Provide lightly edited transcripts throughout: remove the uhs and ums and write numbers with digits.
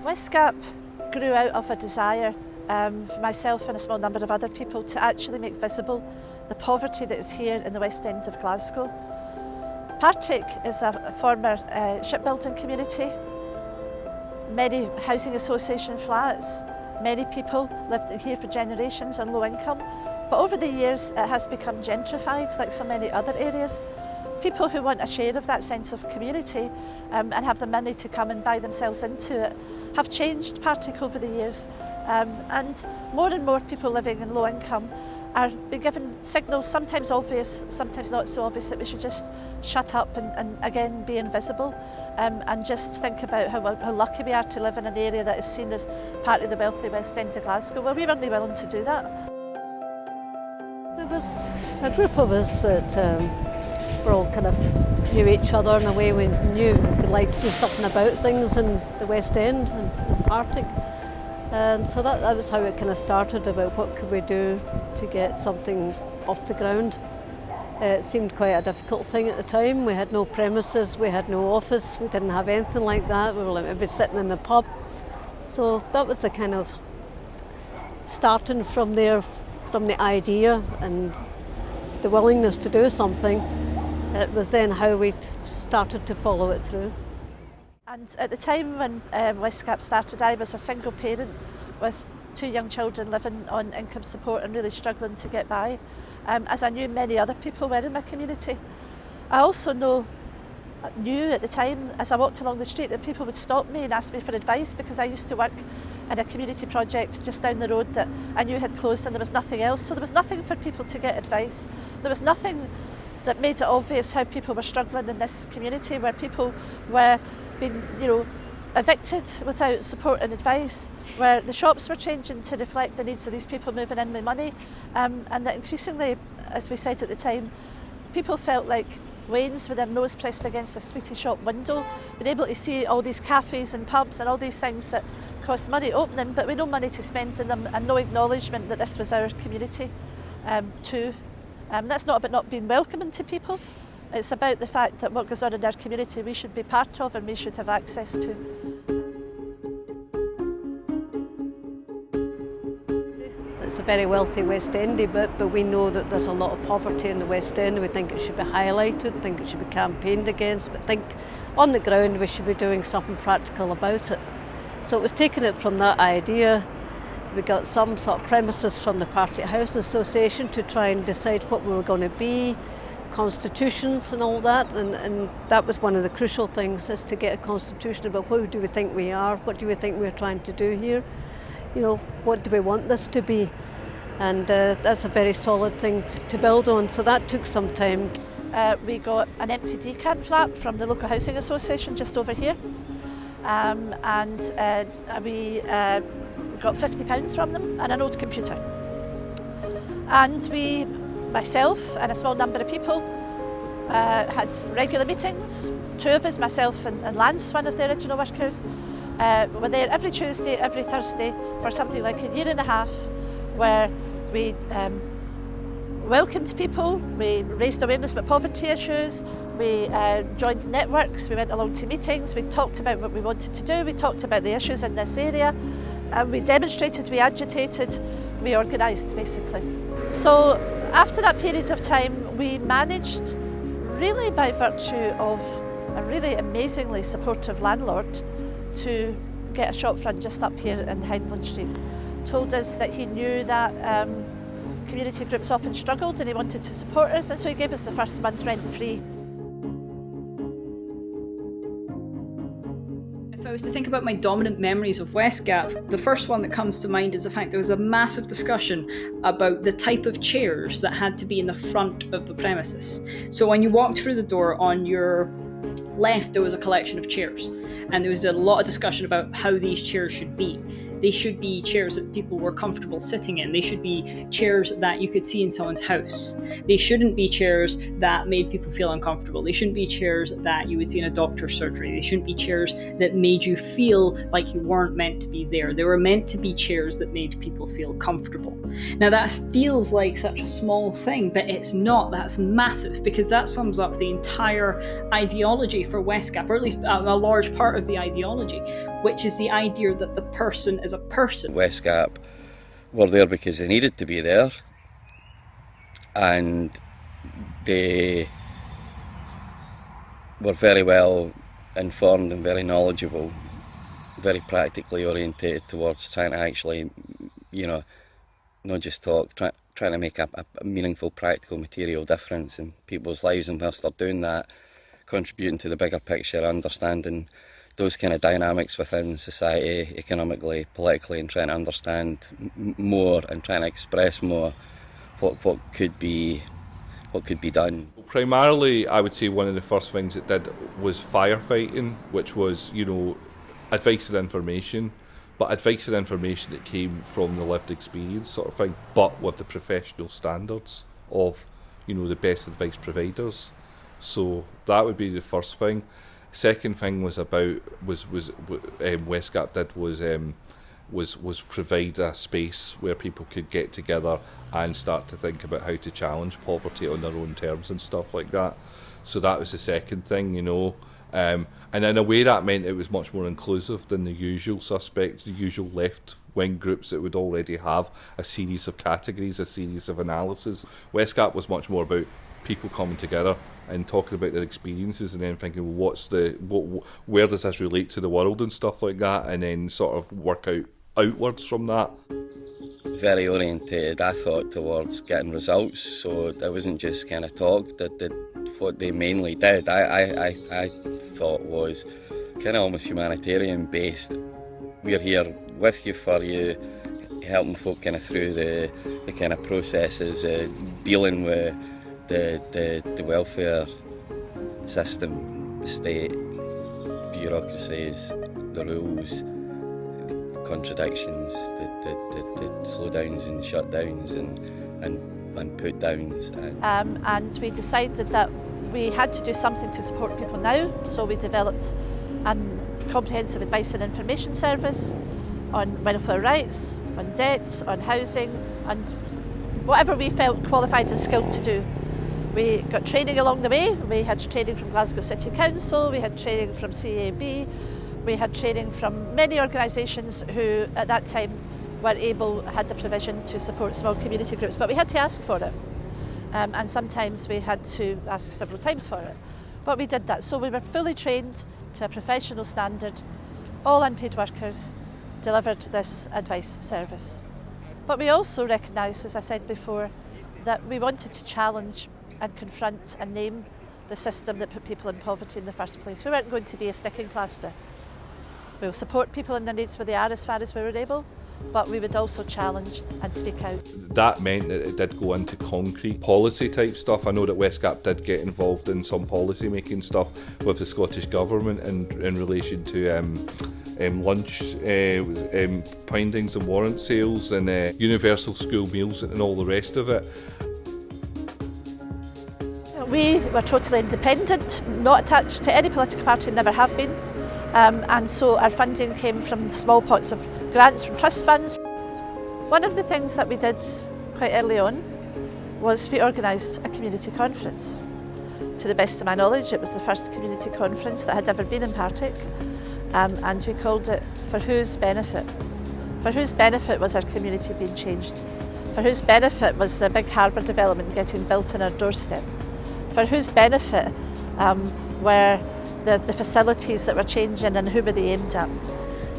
WestGap grew out of a desire for myself and a small number of other people to actually make visible the poverty that is here in the West End of Glasgow. Partick is a former shipbuilding community, many housing association flats, many people lived here for generations on low income, but over the years it has become gentrified like so many other areas. People who want a share of that sense of community and have the money to come and buy themselves into it have changed Partick over the years, and more people living in low income are being given signals, sometimes obvious, sometimes not so obvious, that we should just shut up and again be invisible, and just think about how lucky we are to live in an area that is seen as part of the wealthy West End of Glasgow. Well, we weren't willing to do that. There was a group of us that we all kind of knew each other in a way. We knew we'd like to do something about things in the West End and Partick. And so that was how it kind of started, about what could we do to get something off the ground. It seemed quite a difficult thing at the time. We had no premises, we had no office, we didn't have anything like that. We were like maybe sitting in the pub. So that was the kind of starting from there, from the idea and the willingness to do something. It was then how we started to follow it through. And at the time when WestGap started, I was a single parent with 2 young children living on income support and really struggling to get by, as I knew many other people were in my community. I also knew at the time, as I walked along the street, that people would stop me and ask me for advice, because I used to work in a community project just down the road that I knew had closed and there was nothing else. So there was nothing for people to get advice. There was nothing that made it obvious how people were struggling in this community, where people were being, evicted without support and advice, where the shops were changing to reflect the needs of these people moving in with money, and that increasingly, as we said at the time, people felt like wains with their nose pressed against a sweetie shop window, being able to see all these cafes and pubs and all these things that cost money opening, but with no money to spend in them, and no acknowledgement that this was our community too. That's not about not being welcoming to people. It's about the fact that what goes on in our community we should be part of and we should have access to. It's a very wealthy West Endy bit, but we know that there's a lot of poverty in the West End. We think it should be highlighted, think it should be campaigned against, but think on the ground we should be doing something practical about it. So it was taking it from that idea. We got some sort of premises from the Partick Housing Association to try and decide what we were going to be, constitutions and all that, and that was one of the crucial things, is to get a constitution about who do we think we are, what do we think we're trying to do here, what do we want this to be, and that's a very solid thing to build on, so that took some time. We got an empty decant flat from the local housing association just over here, and we got £50 from them and an old computer, and myself and a small number of people had regular meetings. 2 of us, myself and Lance, one of the original workers, were there every Tuesday, every Thursday for something like 1.5 years, where we welcomed people, we raised awareness about poverty issues, we joined networks, we went along to meetings, we talked about what we wanted to do, we talked about the issues in this area, and we demonstrated, we agitated, we organised basically. So after that period of time, we managed, really by virtue of a really amazingly supportive landlord, to get a shop front just up here in Hindland Street. Told us that he knew that community groups often struggled and he wanted to support us, and so he gave us the first month rent free. If I was to think about my dominant memories of WestGap, the first one that comes to mind is the fact there was a massive discussion about the type of chairs that had to be in the front of the premises. So when you walked through the door, on your left there was a collection of chairs, and there was a lot of discussion about how these chairs should be. They should be chairs that people were comfortable sitting in. They should be chairs that you could see in someone's house. They shouldn't be chairs that made people feel uncomfortable. They shouldn't be chairs that you would see in a doctor's surgery. They shouldn't be chairs that made you feel like you weren't meant to be there. They were meant to be chairs that made people feel comfortable. Now that feels like such a small thing, but it's not. That's massive, because that sums up the entire ideology for WestGap, or at least a large part of the ideology, which is the idea that the person is a person. WestGap were there because they needed to be there, and they were very well informed and very knowledgeable, very practically orientated towards trying to actually, not just talk, trying to make a meaningful, practical, material difference in people's lives, and whilst they're doing that, contributing to the bigger picture, understanding those kind of dynamics within society, economically, politically, and trying to understand more and trying to express more what could be done. Primarily, I would say one of the first things it did was firefighting, which was, advice and information, but advice and information that came from the lived experience sort of thing, but with the professional standards of, the best advice providers. So that would be the first thing. Second thing was WestGap did was provide a space where people could get together and start to think about how to challenge poverty on their own terms and stuff like that. So that was the second thing, and in a way that meant it was much more inclusive than the usual suspects, the usual left-wing groups that would already have a series of categories, a series of analysis. WestGap was much more about people coming together and talking about their experiences, and then thinking, well, where does this relate to the world and stuff like that, and then sort of work outwards from that. Very orientated, I thought, towards getting results. So it wasn't just kind of talk. That what they mainly did, I thought, was kind of almost humanitarian based. We're here with you, for you, helping folk kind of through the kind of processes, dealing with the welfare system, the state, bureaucracies, the rules, the contradictions, the slowdowns and shutdowns and put downs. And we decided that we had to do something to support people now, so we developed a comprehensive advice and information service on welfare rights, on debt, on housing, and whatever we felt qualified and skilled to do. We got training along the way. We had training from Glasgow City Council, we had training from CAB, we had training from many organisations who at that time had the provision to support small community groups, but we had to ask for it. And sometimes we had to ask several times for it. But we did that. So we were fully trained to a professional standard. All unpaid workers delivered this advice service. But we also recognised, as I said before, that we wanted to challenge and confront and name the system that put people in poverty in the first place. We weren't going to be a sticking plaster. We will support people in their needs where they are as far as we were able, but we would also challenge and speak out. That meant that it did go into concrete policy type stuff. I know that WestGap did get involved in some policy making stuff with the Scottish Government in relation to lunch findings and warrant sales and universal school meals and all the rest of it. We were totally independent, not attached to any political party, never have been. And so our funding came from small pots of grants from trust funds. One of the things that we did quite early on was we organised a community conference. To the best of my knowledge, it was the first community conference that had ever been in Partick, and we called it For Whose Benefit? For whose benefit was our community being changed? For whose benefit was the big harbour development getting built on our doorstep? For whose benefit were the facilities that were changing, and who were they aimed at?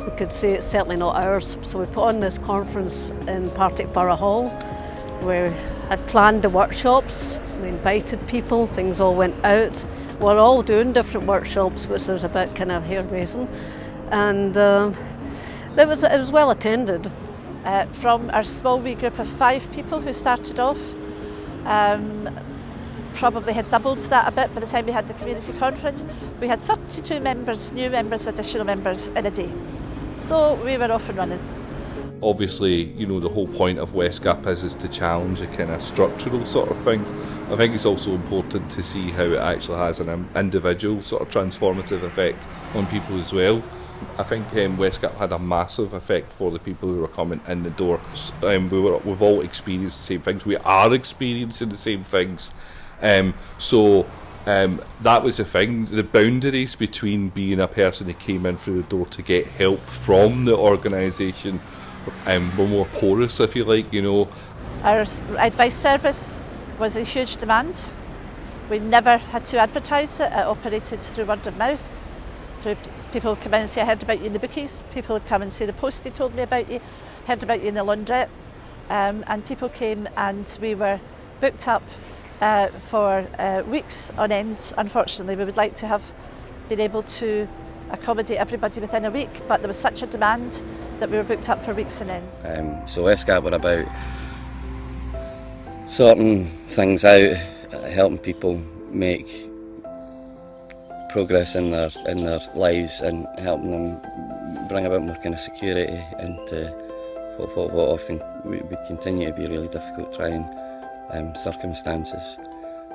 We could say it's certainly not ours. So we put on this conference in Partick Borough Hall. We had planned the workshops, we invited people, things all went out. We're all doing different workshops, which was a bit kind of hair-raising. And it was well attended. From our small wee group of 5 people who started off, probably had doubled that a bit by the time we had the community conference. We had 32 members, new members, additional members in a day. So we were off and running. obviously, you know, the whole point of WestGap is to challenge a kind of structural sort of thing. I think it's also important to see how it actually has an individual sort of transformative effect on people as well. I think WestGap had a massive effect for the people who were coming in the door. We've all experienced the same things. We are experiencing the same things. So that was the thing. The boundaries between being a person who came in through the door to get help from the organisation were more porous, if you like, you know. Our advice service was in huge demand. We never had to advertise it. It operated through word of mouth. Through people would come in and say, I heard about you in the bookies. People would come and say, the postie told me about you, heard about you in the laundrette. And people came and we were booked up for weeks on end. Unfortunately, we would like to have been able to accommodate everybody within a week, but there was such a demand that we were booked up for weeks on end. So WestGap were about sorting things out, helping people make progress in their lives and helping them bring a bit more kind of security into what often would continue to be really difficult trying circumstances.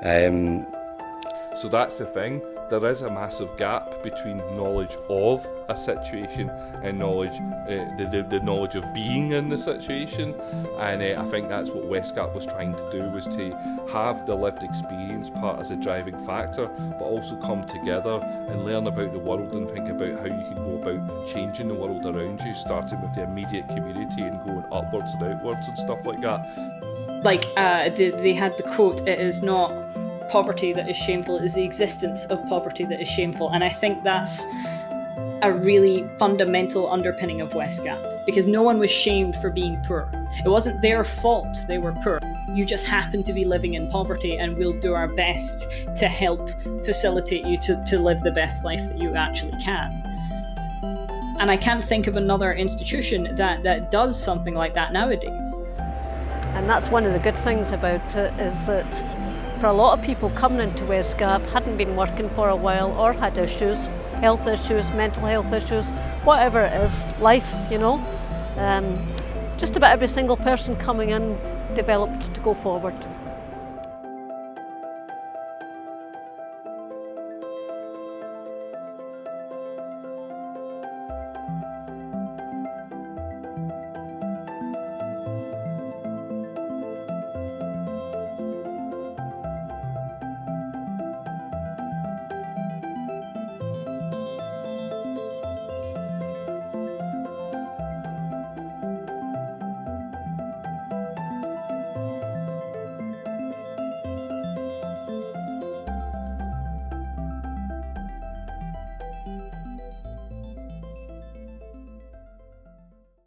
So that's the thing. There is a massive gap between knowledge of a situation and knowledge, the knowledge of being in the situation, and I think that's what WestGap was trying to do, was to have the lived experience part as a driving factor, but also come together and learn about the world and think about how you can go about changing the world around you, starting with the immediate community and going upwards and outwards and stuff like that. Like they had the quote, "It is not poverty that is shameful, it is the existence of poverty that is shameful." And I think that's a really fundamental underpinning of WestGap, because no one was shamed for being poor. It wasn't their fault they were poor. You just happen to be living in poverty, and we'll do our best to help facilitate you to live the best life that you actually can. And I can't think of another institution that does something like that nowadays. And that's one of the good things about it, is that for a lot of people coming into WestGap hadn't been working for a while or had issues, health issues, mental health issues, whatever it is, life, you know. Just about every single person coming in developed to go forward.